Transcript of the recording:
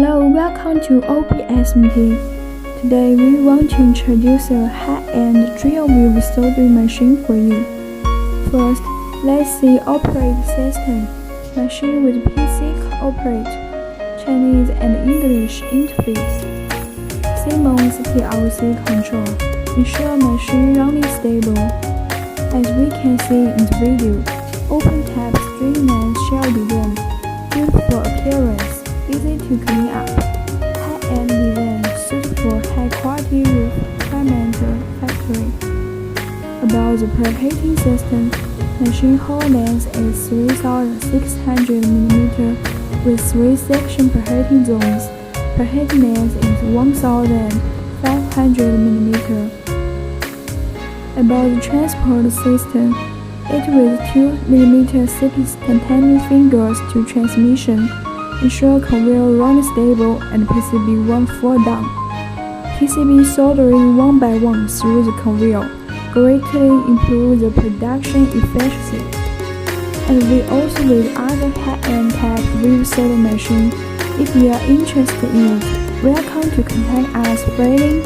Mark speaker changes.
Speaker 1: Hello, welcome to OBSMT. Today we want to introduce a high-end drill wheel soldering machine for you. First, let's see operating system. Machine with PC operate, Chinese and English interface. Siemens PLC control. Ensure machine running stable. As we can see in the video, open tab streamlined shell design, beautiful appearance, easy to clean up. High-end design suited for high-quality requirement factory. About the preheating system, machine hole length is 3,600 mm with 3 section preheating zones. Preheating length is 1,500 mm. About the transport system, it with 2 mm 6 titanium fingers to transmission. Ensure conveyor run stable and PCB won't fall down. PCB soldering one by one through the conveyor greatly improve the production efficiency. And we also with other high-end type wheel soldering machine. If you are interested in it, welcome to contact us freely.